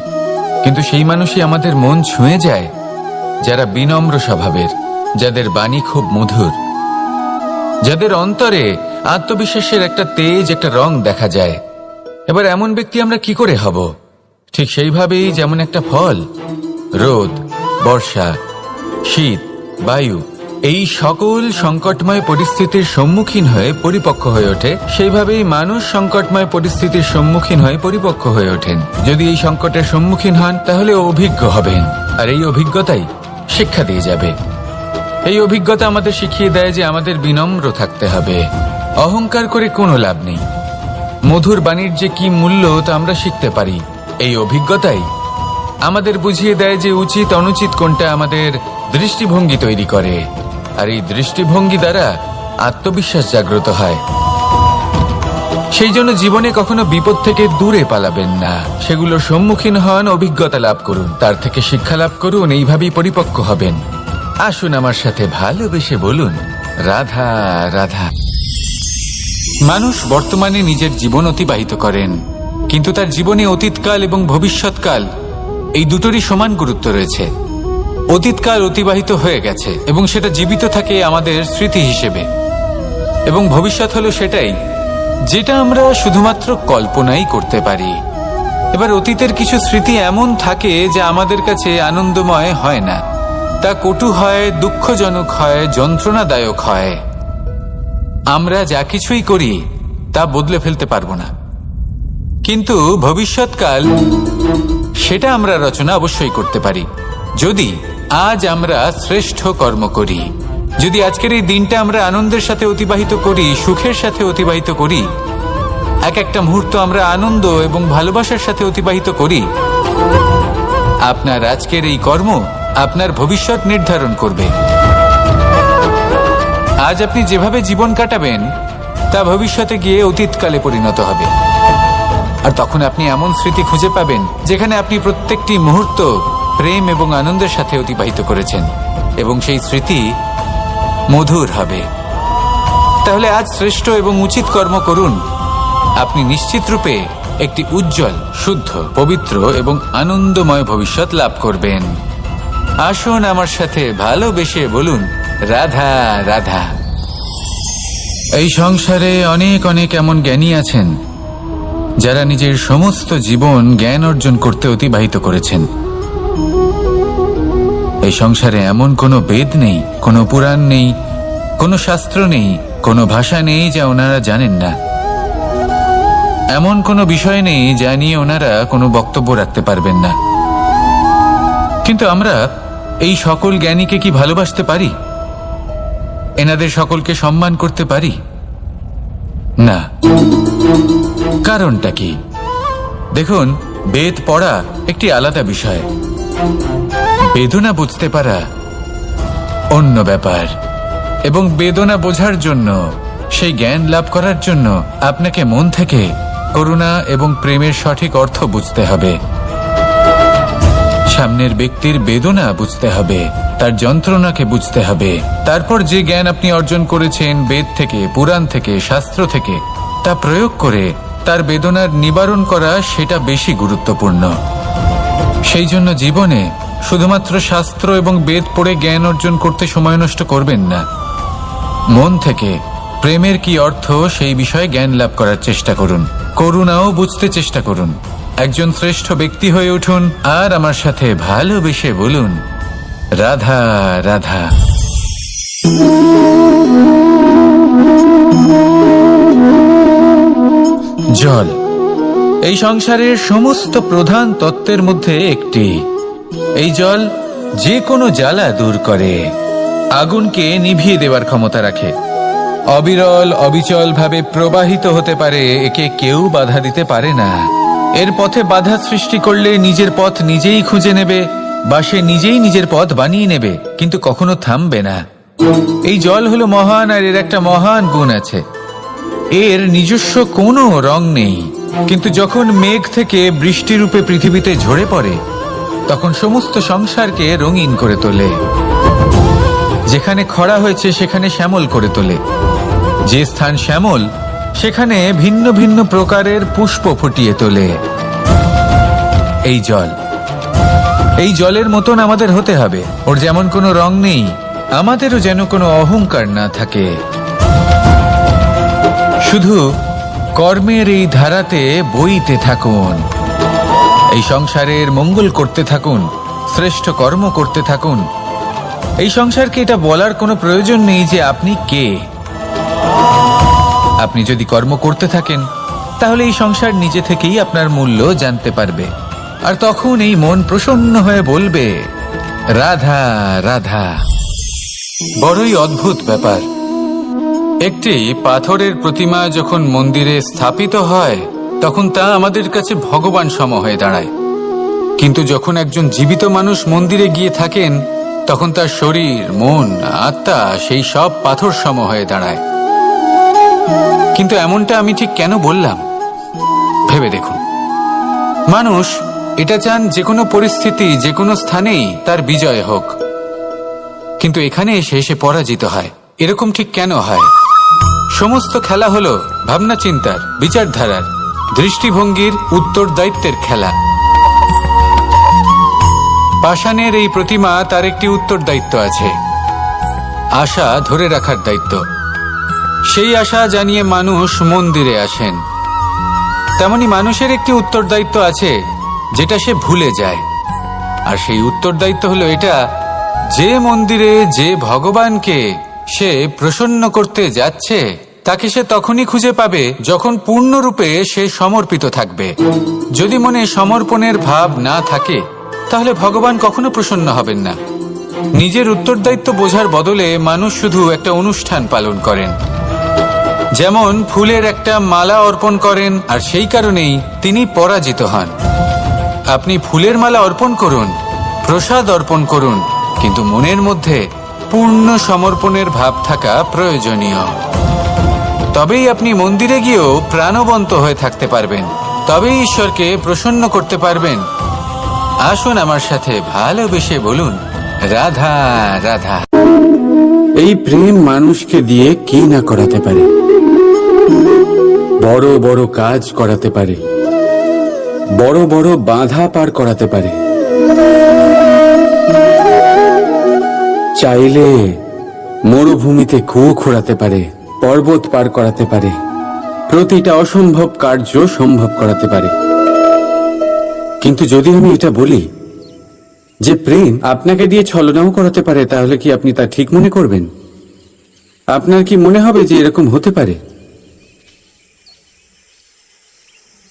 কিন্তু সেই মানুষই আমাদের মন ছুঁয়ে যায় যারা বিনম্র স্বভাবের, যাদের বাণী খুব মধুর, যাদের অন্তরে আত্মবিশ্বাসের একটা তেজ, একটা রং দেখা যায়। এবার এমন ব্যক্তি আমরা কি করে হব? ঠিক সেইভাবেই যেমন একটা ফল রোদ, বর্ষা, শীত, বায়ু এই সকল সংকটময় পরিস্থিতির সম্মুখীন হয়ে পরিপক্ক হয়ে ওঠে, সেইভাবেই মানুষ সংকটময় পরিস্থিতির সম্মুখীন হয়ে পরিপক্ক হয়ে ওঠেন। যদি এই সংকটের সম্মুখীন হন তাহলে অভিজ্ঞ হবেন, আর এই অভিজ্ঞতাই শিক্ষা দিয়ে যাবে। এই অভিজ্ঞতা আমাদের শিখিয়ে দেয় যে আমাদের বিনম্র থাকতে হবে। অহংকার করে কোনো লাভ নেই। মধুর বাণীর যে কি মূল্য তা আমরা শিখতে পারি। এই অভিজ্ঞতাই আমাদের বুঝিয়ে দেয় যে উচিত অনুচিত কোনটা, আমাদের দৃষ্টিভঙ্গি তৈরি করে, আর এই দৃষ্টিভঙ্গি দ্বারা আত্মবিশ্বাস জাগ্রত হয়। সেই জন্য জীবনে কখনো বিপদ থেকে দূরে পালাবেন না, সেগুলোর সম্মুখীন হন, অভিজ্ঞতা লাভ করুন, তার থেকে শিক্ষা লাভ করুন, এইভাবেই পরিপক্ক হবেন। আসুন আমার সাথে ভালোবেসে বলুন, রাধা রাধা। মানুষ বর্তমানে নিজের জীবন অতিবাহিত করেন, কিন্তু তার জীবনে অতীতকাল এবং ভবিষ্যৎকাল এই দুটোরই সমান গুরুত্ব রয়েছে। অতীতকাল অতিবাহিত হয়ে গেছে এবং সেটা জীবিত থাকে আমাদের স্মৃতি হিসেবে, এবং ভবিষ্যৎ হলো সেটাই যেটা আমরা শুধুমাত্র কল্পনাই করতে পারি। এবার অতীতের কিছু স্মৃতি এমন থাকে যা আমাদের কাছে আনন্দময় হয় না, তা কটু হয়, দুঃখজনক হয়, যন্ত্রণাদায়ক হয়। আমরা যা কিছুই করি তা বদলে ফেলতে পারবো না, কিন্তু ভবিষ্যৎকাল সেটা আমরা রচনা অবশ্যই করতে পারি, যদি আজ আমরা শ্রেষ্ঠ কর্ম করি। যদি আজকের এই দিনটা আমরা আনন্দের সাথে অতিবাহিত করি, সুখের সাথে অতিবাহিত করি, এক একটা মুহূর্ত আমরা আনন্দ এবং ভালোবাসার সাথে অতিবাহিত করি, আপনার আজকের এই কর্ম আপনার ভবিষ্যৎ নির্ধারণ করবে। আজ আপনি যেভাবে জীবন কাটাবেন তা ভবিষ্যতে গিয়ে অতীতকালে পরিণত হবে, আর তখন আপনি এমন স্মৃতি খুঁজে পাবেন যেখানে আপনি প্রত্যেকটি মুহূর্ত প্রেম এবং আনন্দের সাথে অতিবাহিত করেছেন, এবং সেই স্মৃতি মধুর হবে। তাহলে আজ শ্রেষ্ঠ এবং উচিত কর্ম করুন, আপনি নিশ্চিত রূপে একটি উজ্জ্বল, শুদ্ধ, পবিত্র এবং আনন্দময় ভবিষ্যৎ লাভ করবেন। আসুন আমার সাথে ভালোবেসে বলুন, রাধা রাধা। এই সংসারে অনেক অনেক এমন জ্ঞানী আছেন যারা নিজের সমস্ত জীবন জ্ঞান অর্জন করতে অতিবাহিত করেছেন। এই সংসারে এমন কোনো বেদ নেই, কোনো পুরাণ নেই, কোনো শাস্ত্র নেই, কোনো ভাষা নেই যা ওনারা জানেন না। এমন কোনো বিষয় নেই যা নিয়ে ওনারা কোনো বক্তব্য রাখতে পারবেন না। কিন্তু আমরা এই সকল জ্ঞানীকে কি ভালোবাসতে পারি? এনাদের সকলকে সম্মান করতে পারি না। কারণটা কি? দেখুন, বেদ পড়া একটি আলাদা বিষয়, বেদনা বুঝতে পারা অন্য ব্যাপার, এবং বেদনা বোঝার জন্য, সেই জ্ঞান লাভ করার জন্য আপনাকে মন থেকে করুণা এবং প্রেমের সঠিক অর্থ বুঝতে হবে। সামনের ব্যক্তির বেদনা বুঝতে হবে, তার যন্ত্রণাকে বুঝতে হবে। তারপর যে জ্ঞান আপনি অর্জন করেছেন বেদ থেকে, পুরাণ থেকে, শাস্ত্র থেকে, তা প্রয়োগ করে তার বেদনার নিবারণ করা, সেটা বেশি গুরুত্বপূর্ণ। সেই জন্য জীবনে শুধুমাত্র শাস্ত্র এবং বেদ পড়ে জ্ঞান অর্জন করতে সময় নষ্ট করবেন না। মন থেকে প্রেমের কি অর্থ সেই বিষয়ে জ্ঞান লাভ করার চেষ্টা করুন। করুণাও বুঝতে চেষ্টা করুন। একজন শ্রেষ্ঠ ব্যক্তি হয়ে উঠুন আর আমার সাথে ভালোবেসে বলুন, রাধা রাধা। জল এই সংসারের সমস্ত প্রধান তত্ত্বের মধ্যে একটি। এই জল যে কোনো জ্বালা দূর করে, আগুনকে নিভিয়ে দেওয়ার ক্ষমতা রাখে, অবিরল অবিচল ভাবে প্রবাহিত হতে পারে, একে কেউ বাধা দিতে পারে না। এর পথে বাধা সৃষ্টি করলে নিজের পথ নিজেই খুঁজে নেবে বা সে নিজেই নিজের পথ বানিয়ে নেবে, কিন্তু কখনো থামবে না। এই জল হলো মহান, আর এর একটা মহান গুণ আছে, এর নিজস্ব কোনো রং নেই। কিন্তু যখন মেঘ থেকে বৃষ্টি রূপে পৃথিবীতে ঝরে পড়ে, তখন সমস্ত সংসারকে রঙিন করে তোলে। যেখানে খরা হয়েছে সেখানে শ্যামল করে তোলে, যে স্থান শ্যামল সেখানে ভিন্ন ভিন্ন প্রকারের পুষ্প ফুটিয়ে তোলে। এই জল, এই জলের মতন আমাদের হতে হবে। ওর যেমন কোনো রং নেই, আমাদেরও যেন কোনো অহংকার না থাকে। শুধু কর্মের এই ধারাতে বইতে থাকুন, এই সংসারের মঙ্গল করতে থাকুন, শ্রেষ্ঠ কর্ম করতে থাকুন। এই সংসারকে এটা বলার কোনো প্রয়োজন নেই যে আপনি কে। আপনি যদি কর্ম করতে থাকেন তাহলে এই সংসার নিজে থেকেই আপনার মূল্য জানতে পারবে, আর তখন এই মন প্রসন্ন হয়ে বলবে, রাধা রাধা। বড়ই অদ্ভুত ব্যাপার, একটি পাথরের প্রতিমা যখন মন্দিরে স্থাপিত হয় তখন তা আমাদের কাছে ভগবান সম হয়ে দাঁড়ায়। কিন্তু যখন একজন জীবিত মানুষ মন্দিরে গিয়ে থাকেন তখন তার শরীর, মন, আত্মা সেই সব পাথর সম হয়ে দাঁড়ায়। কিন্তু এমনটা আমি ঠিক কেন বললাম ভেবে দেখুন। মানুষ এটা চান যে কোনো পরিস্থিতি, যে কোনো স্থানেই তার বিজয় হোক, কিন্তু এখানে এসে সে পরাজিত হয়। এরকম ঠিক কেন হয়? সমস্ত খেলা হলো ভাবনা চিন্তার, বিচারধারার, দৃষ্টিভঙ্গির, উত্তরদায়িত্বের খেলা। পাষাণের এই প্রতিমা, তার একটি উত্তরদায়িত্ব আছে, আশা ধরে রাখার দায়িত্ব। সেই আশা জানিয়ে মানুষ মন্দিরে আসেন। তেমনি মানুষের একটি উত্তরদায়িত্ব আছে যেটা সে ভুলে যায়, আর সেই উত্তরদায়িত্ব হলো এটা, যে মন্দিরে যে ভগবানকে সে প্রসন্ন করতে যাচ্ছে তাকে সে তখনই খুঁজে পাবে যখন পূর্ণরূপে সে সমর্পিত থাকবে। যদি মনে সমর্পণের ভাব না থাকে তাহলে ভগবান কখনো প্রসন্ন হবেন না। নিজের উত্তরদায়িত্ব বোঝার বদলে মানুষ শুধু একটা অনুষ্ঠান পালন করেন, যেমন ফুলের একটা মালা অর্পণ করেন, আর সেই কারণেই তিনি পরাজিত হন। আপনি ফুলের মালা অর্পণ করুন, প্রসাদ অর্পণ করুন, কিন্তু মনের মধ্যে পূর্ণ সমর্পণের ভাব থাকা প্রয়োজনীয়। তবেই আপনি মন্দিরে গিয়েও প্রাণবন্ত হয়ে থাকতে পারবেন, তবেই ঈশ্বরকে প্রসন্ন করতে পারবেন। আসুন আমার সাথে ভালোবেসে বলুন, রাধা রাধা। এই প্রেম মানুষকে দিয়ে কি না করাতে পারে, বড় বড় কাজ করাতে পারে, বড় বড় বাধা পার করাতে পারে। চাইলে মরুভূমিতে কুয়ো খোঁড়াতে পারে, পর্বত পার করাতে পারে, প্রতিটা অসম্ভব কার্য সম্ভব করাতে পারে। কিন্তু যদি আমি এটা বলি যে প্রেম আপনাকে দিয়ে ছলনাও করাতে পারে, তাহলে কি আপনি তা ঠিক মনে করবেন? আপনার কি মনে হবে যে এরকম হতে পারে?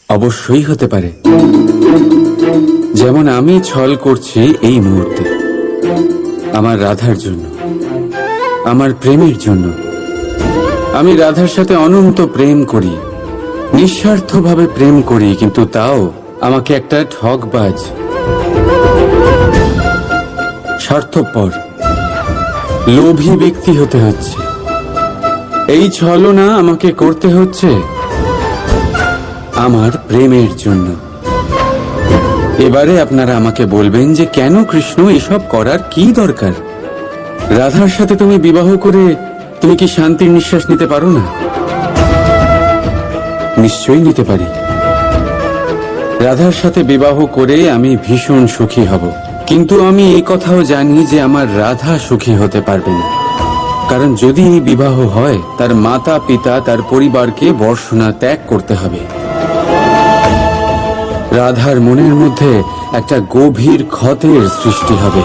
অবশ্যই হতে পারে। যেমন আমি ছল করছি এই মুহূর্তে আমার রাধার জন্য, আমার প্রেমের জন্য। আমি রাধার সাথে অনন্ত প্রেম করি, নিঃস্বার্থভাবে প্রেম করি, কিন্তু তাও আমাকে একটা ঠকবাজ, স্বার্থপর, লোভী ব্যক্তি হতে হচ্ছে। এই ছলনা আমাকে করতে হচ্ছে আমার প্রেমের জন্য। এবারে আপনারা আমাকে বলবেন যে কেন কৃষ্ণ এসব করার কি দরকার? রাধার সাথে তুমি বিবাহ করে তুমি কি শান্তির নিঃশ্বাস নিতে পারো না? নিশ্চয়ই নিতে পারি। রাধার সাথে বিবাহ করে আমি ভীষণ সুখী হব, কিন্তু আমি এই কথাও জানি যে আমার রাধা সুখী হতে পারবে না। কারণ যদি এই বিবাহ হয়, তার মাতা পিতা তার পরিবারকে বর্ষণা ত্যাগ করতে হবে। রাধার মনের মধ্যে একটা গভীর ক্ষতের সৃষ্টি হবে।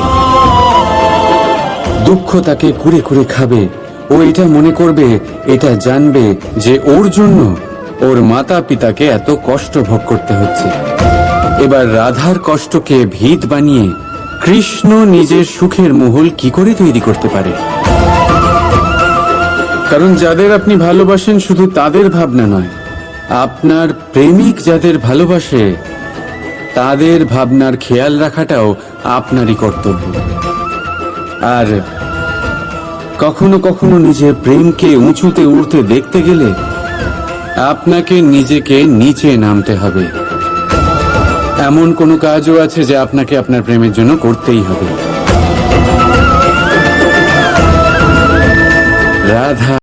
দুঃখ তাকে কুরে কুরে খাবে। ও এটা মনে করবে, এটা জানবে যে ওর জন্য ওর মাতা পিতাকে এত কষ্ট ভোগ করতে হচ্ছে। এবার রাধার কষ্টকে ভিত বানিয়ে কৃষ্ণ নিজের সুখের মহল কি করে তৈরি করতে পারে? কারণ যাদের আপনি ভালোবাসেন শুধু তাদের ভাবনা নয়, আপনার প্রেমিক যাদের ভালোবাসে তাদের ভাবনার খেয়াল রাখাটাও আপনারই কর্তব্য। আর কখনো কখনো নিজের প্রেমকে উঁচুতে উঠতে দেখতে গেলে আপনাকে নিজেকে নিচে নামতে হবে। এমন কোনো কাজও আছে যা আপনাকে আপনার প্রেমের জন্য করতেই হবে। রাধা।